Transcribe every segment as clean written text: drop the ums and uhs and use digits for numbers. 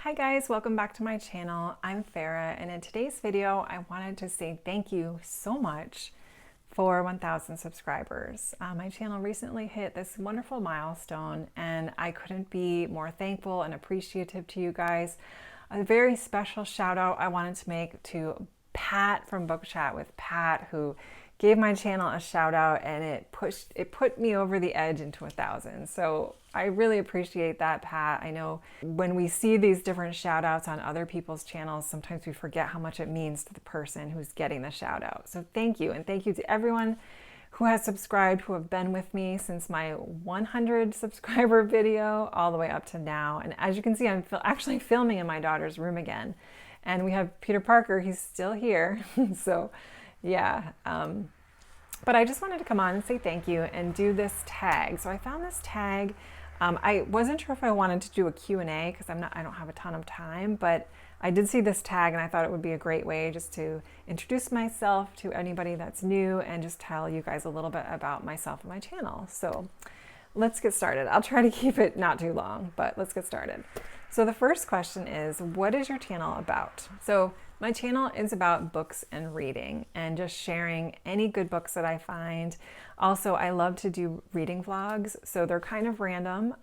Hi guys, welcome back to my channel. I'm Farah, and in today's video I wanted to say thank you so much for 1,000 subscribers. My channel recently hit this wonderful milestone and I couldn't be more thankful and appreciative to you guys. A very special shout out I wanted to make to Pat from Book Chat with Pat, who gave my channel a shout out, and it put me over the edge into 1,000. So I really appreciate that, Pat. I know when we see these different shout outs on other people's channels, sometimes we forget how much it means to the person who's getting the shout out. So thank you, and thank you to everyone who has subscribed, who have been with me since my 100 subscriber video all the way up to now. And as you can see, I'm actually filming in my daughter's room again. And we have Peter Parker, he's still here. So yeah, but I just wanted to come on and say thank you and do this tag. So I found this tag. I wasn't sure if I wanted to do a Q&A because I don't have a ton of time, but I did see this tag and I thought it would be a great way just to introduce myself to anybody that's new and just tell you guys a little bit about myself and my channel. So let's get started. I'll try to keep it not too long, but let's get started. So the first question is, what is your channel about? So my channel is about books and reading and just sharing any good books that I find. Also, I love to do reading vlogs, so they're kind of random,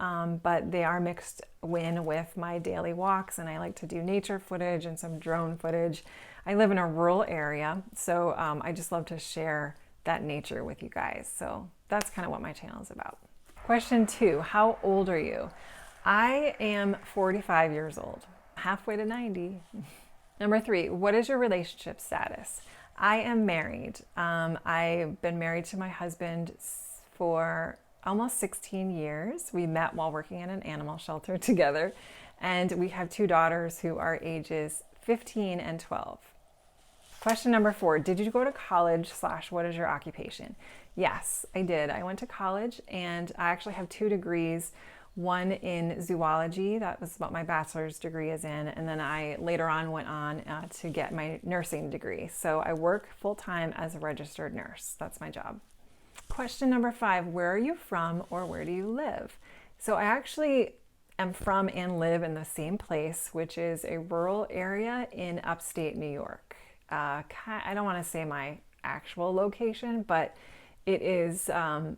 but they are mixed in with my daily walks, and I like to do nature footage and some drone footage. I live in a rural area, so I just love to share that nature with you guys. So that's kind of what my channel is about. Question 2, how old are you? I am 45 years old, halfway to 90. Number 3, what is your relationship status? I am married. I've been married to my husband for almost 16 years. We met while working in an animal shelter together, and we have 2 daughters who are ages 15 and 12. Question number 4, did you go to college / what is your occupation? Yes, I did. I went to college and I actually have 2 degrees. One in zoology, that was what my bachelor's degree is in, and then I later on went on to get my nursing degree. So I work full-time as a registered nurse. That's my job. Question number 5, where are you from or where do you live? So I actually am from and live in the same place, which is a rural area in upstate New York. I don't want to say my actual location, but it is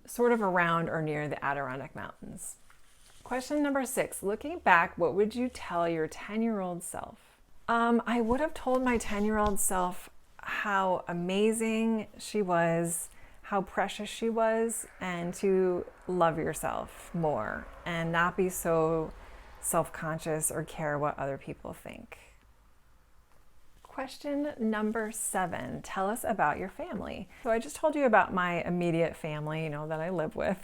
sort of around or near the Adirondack Mountains. Question number 6, looking back, what would you tell your 10-year-old self? I would have told my 10-year-old self how amazing she was, how precious she was, and to love yourself more and not be so self-conscious or care what other people think. Question number 7, tell us about your family. So I just told you about my immediate family, that I live with.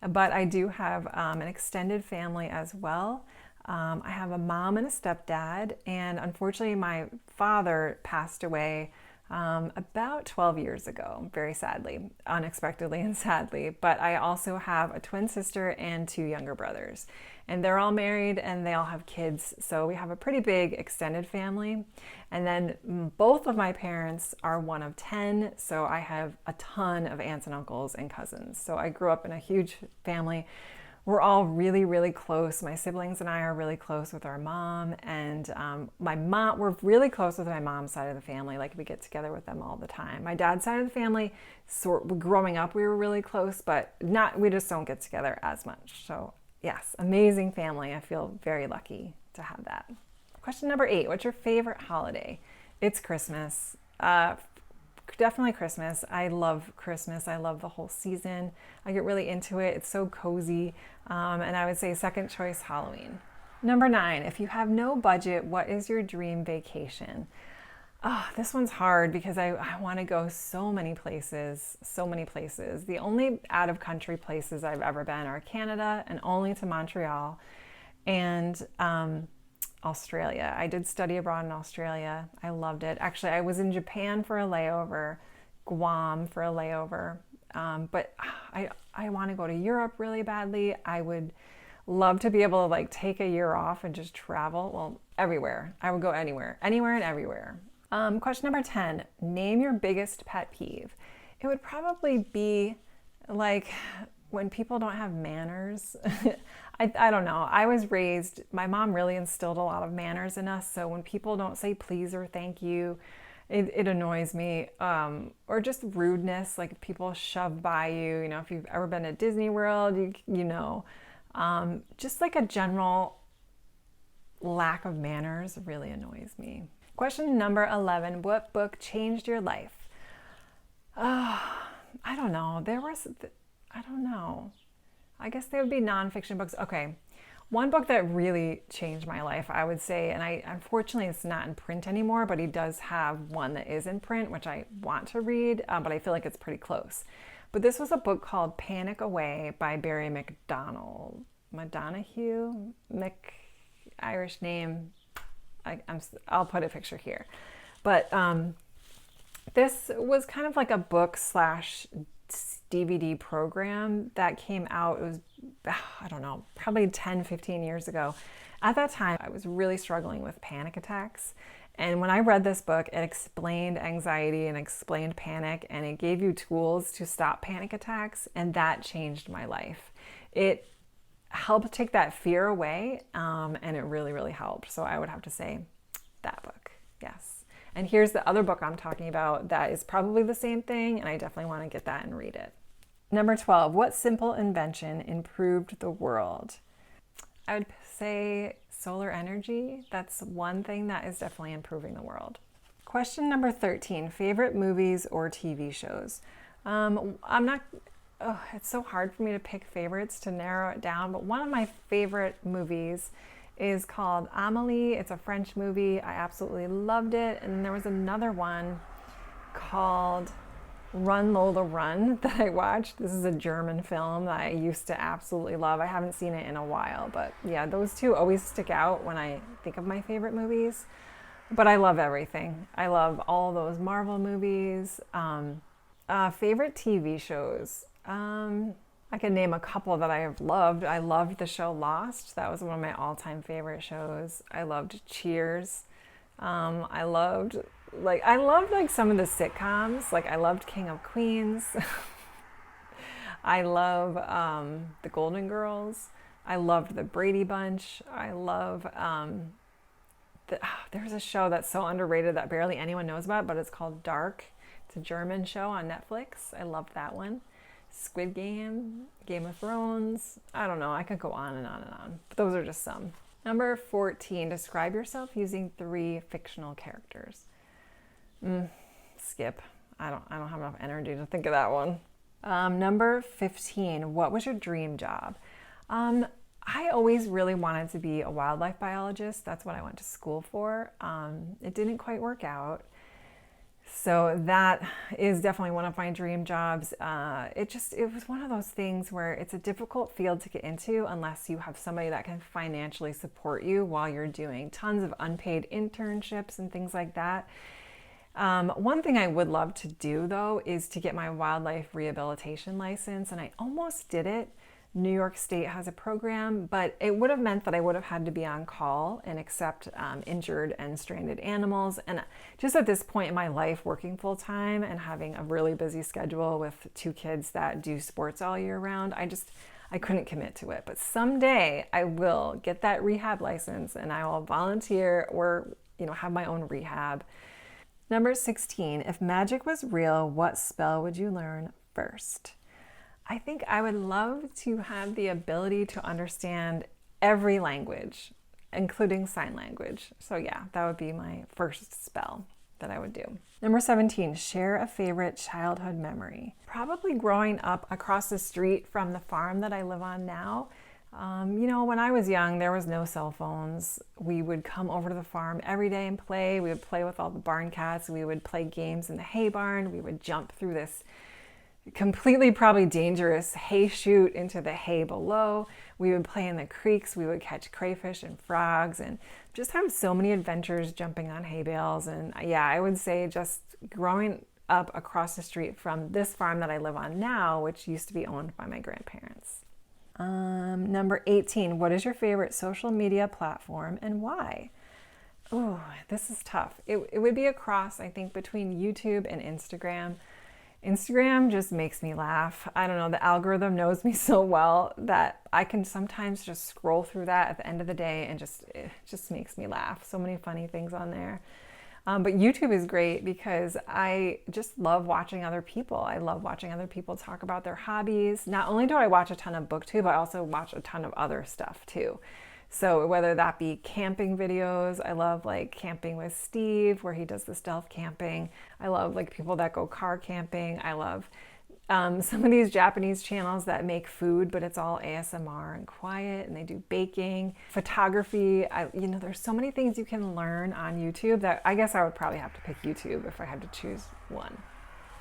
But I do have an extended family as well. I have a mom and a stepdad, and unfortunately my father passed away about 12 years ago, very sadly, unexpectedly and sadly. But I also have a twin sister and 2 younger brothers, and they're all married and they all have kids. So we have a pretty big extended family. And then both of my parents are one of 10, so I have a ton of aunts and uncles and cousins. So I grew up in a huge family. We're all really, really close. My siblings and I are really close with our mom, and we're really close with my mom's side of the family. Like, we get together with them all the time. My dad's side of the family, growing up, we were really close, but we just don't get together as much. So yes, amazing family. I feel very lucky to have that. Question number 8, what's your favorite holiday? It's Christmas. Definitely Christmas. I love Christmas. I love the whole season. I get really into it. It's so cozy. And I would say second choice, Halloween. Number 9, if you have no budget, what is your dream vacation? Oh, this one's hard because I want to go so many places. The only out-of-country places I've ever been are Canada and only to Montreal and Australia. I did study abroad in Australia. I loved it. Actually, I was in Japan for a layover, Guam for a layover, but I want to go to Europe really badly. I would love to be able to take a year off and just travel. Well, everywhere. I would go anywhere and everywhere. Question number 10, name your biggest pet peeve. It would probably be when people don't have manners. I don't know. I was raised, my mom really instilled a lot of manners in us. So when people don't say please or thank you, it annoys me. Or just rudeness, like if people shove by you, you know, if you've ever been at Disney World, you know, just like a general lack of manners really annoys me. Question number 11, what book changed your life? I don't know. I don't know. I guess they would be nonfiction books. Okay. One book that really changed my life, I would say, and unfortunately it's not in print anymore, but he does have one that is in print, which I want to read, but I feel like it's pretty close. But this was a book called Panic Away by Barry McDonald. Irish name. I'll put a picture here. But this was kind of like a book slash DVD program that came out. It was, I don't know, probably 10, 15 years ago. At that time, I was really struggling with panic attacks. And when I read this book, it explained anxiety and explained panic, and it gave you tools to stop panic attacks. And that changed my life. It helped take that fear away, and it really, really helped. So I would have to say that book, yes. And here's the other book I'm talking about that is probably the same thing, and I definitely want to get that and read it. Number 12, what simple invention improved the world? I would say solar energy. That's one thing that is definitely improving the world. Question number 13, favorite movies or TV shows? It's so hard for me to pick favorites to narrow it down, but one of my favorite movies is called Amélie. It's a French movie. I absolutely loved it. And there was another one called Run Lola Run that I watched. This is a German film that I used to absolutely love. I haven't seen it in a while, but yeah, those two always stick out when I think of my favorite movies. But I love everything. I love all those Marvel movies. Favorite TV shows. I can name a couple that I have loved. I loved the show Lost. That was one of my all-time favorite shows. I loved Cheers. I loved some of the sitcoms. Like I loved King of Queens. I love the Golden Girls. I loved the Brady Bunch. I love there's a show that's so underrated that barely anyone knows about, but it's called Dark. It's a German show on Netflix. I loved that one. Squid Game, Game of Thrones. I don't know. I could go on and on and on. But those are just some. Number 14, describe yourself using 3 fictional characters. Skip. I don't have enough energy to think of that one. Number 15, what was your dream job? I always really wanted to be a wildlife biologist. That's what I went to school for. It didn't quite work out. So that is definitely one of my dream jobs. It was one of those things where it's a difficult field to get into unless you have somebody that can financially support you while you're doing tons of unpaid internships and things like that. One thing I would love to do though is to get my wildlife rehabilitation license, and I almost did it. New York State has a program, but it would have meant that I would have had to be on call and accept injured and stranded animals. And just at this point in my life, working full time and having a really busy schedule with 2 kids that do sports all year round, I couldn't commit to it. But someday I will get that rehab license and I will volunteer or, have my own rehab. Number 16, if magic was real, what spell would you learn first? I think I would love to have the ability to understand every language, including sign language. So yeah, that would be my first spell that I would do. Number 17, share a favorite childhood memory. Probably growing up across the street from the farm that I live on now. When I was young, there was no cell phones. We would come over to the farm every day and play. We would play with all the barn cats. We would play games in the hay barn. We would jump through this completely probably dangerous hay chute into the hay below. We would play in the creeks. We would catch crayfish and frogs and just have so many adventures jumping on hay bales. And yeah, I would say just growing up across the street from this farm that I live on now, which used to be owned by my grandparents. Number 18, what is your favorite social media platform and why? Oh, this is tough. It would be a cross, I think, between YouTube and Instagram. Instagram just makes me laugh. I don't know, the algorithm knows me so well that I can sometimes just scroll through that at the end of the day and it just makes me laugh. So many funny things on there. But YouTube is great because I just love watching other people. I love watching other people talk about their hobbies. Not only do I watch a ton of booktube, I also watch a ton of other stuff too. So whether that be camping videos, I love like Camping with Steve, where he does the stealth camping. I love like people that go car camping. I love some of these Japanese channels that make food, but it's all ASMR and quiet, and they do baking, photography. There's so many things you can learn on YouTube that I guess I would probably have to pick YouTube if I had to choose one.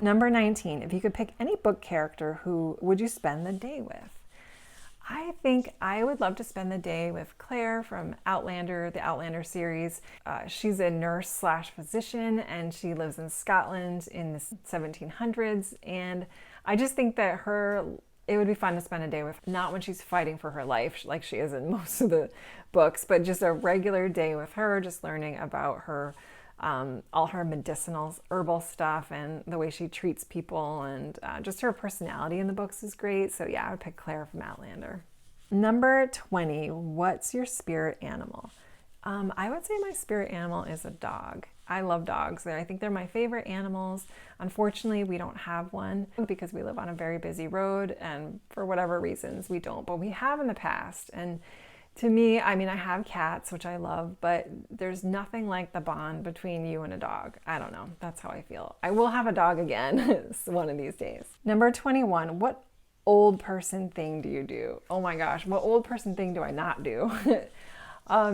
Number 19, if you could pick any book character, who would you spend the day with? I think I would love to spend the day with Claire from Outlander, the Outlander series. She's a nurse slash physician, and she lives in Scotland in the 1700s. And I just think that it would be fun to spend a day with, not when she's fighting for her life like she is in most of the books, but just a regular day with her, just learning about her, all her medicinal herbal stuff and the way she treats people, and just her personality in the books is great. So yeah, I would pick Claire from Outlander. Number 20, what's your spirit animal? I would say my spirit animal is a dog. I love dogs. I think they're my favorite animals. Unfortunately, we don't have one because we live on a very busy road, and for whatever reasons we don't, but we have in the past. And to me, I mean, I have cats, which I love, but there's nothing like the bond between you and a dog. I don't know. That's how I feel. I will have a dog again one of these days. Number 21, what old person thing do you do? Oh my gosh, what old person thing do I not do?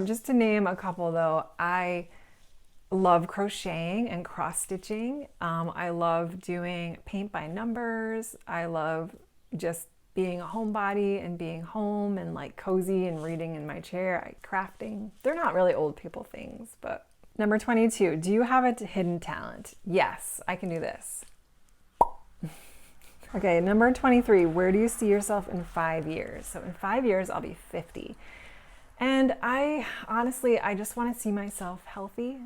Just to name a couple though, I love crocheting and cross stitching. I love doing paint by numbers. I love just being a homebody and being home and like cozy and reading in my chair. Crafting. They're not really old people things, but. Number 22, do you have a hidden talent? Yes, I can do this. Okay, number 23, where do you see yourself in 5 years? So in 5 years, I'll be 50. And I just want to see myself healthy,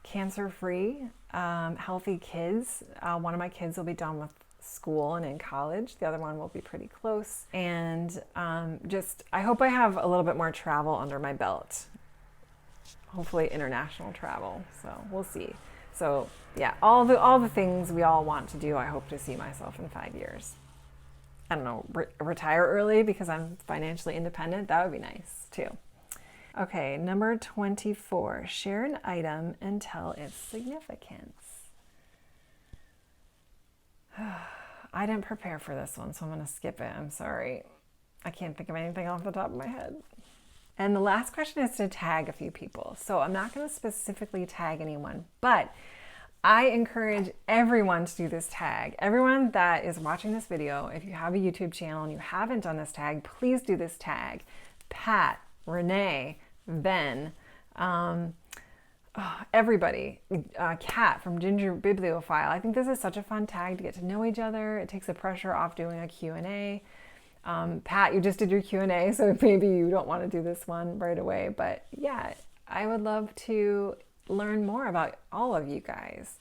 cancer-free, healthy kids. One of my kids will be done with school and in college. The other one will be pretty close. And I hope I have a little bit more travel under my belt. Hopefully international travel. So we'll see. So yeah, all the things we all want to do, I hope to see myself in 5 years. I don't know, retire early because I'm financially independent. That would be nice too. Okay, number 24, share an item and tell its significance. I didn't prepare for this one, so I'm going to skip it. I'm sorry. I can't think of anything off the top of my head. And the last question is to tag a few people. So I'm not going to specifically tag anyone, but I encourage everyone to do this tag. Everyone that is watching this video, if you have a YouTube channel and you haven't done this tag, please do this tag. Pat, Renee, Ben, everybody, Kat from Ginger Bibliophile. I think this is such a fun tag to get to know each other. It takes the pressure off doing a Q&A. Pat, you just did your Q&A, so maybe you don't want to do this one right away. But yeah, I would love to learn more about all of you guys.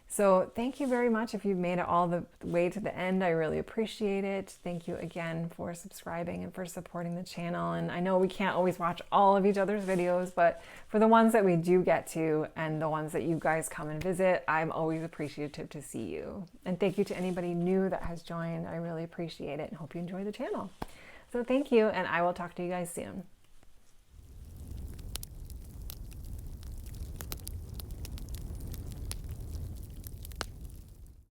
So thank you very much if you've made it all the way to the end. I really appreciate it. Thank you again for subscribing and for supporting the channel. And I know we can't always watch all of each other's videos, but for the ones that we do get to and the ones that you guys come and visit, I'm always appreciative to see you. And thank you to anybody new that has joined. I really appreciate it and hope you enjoy the channel. So thank you, and I will talk to you guys soon.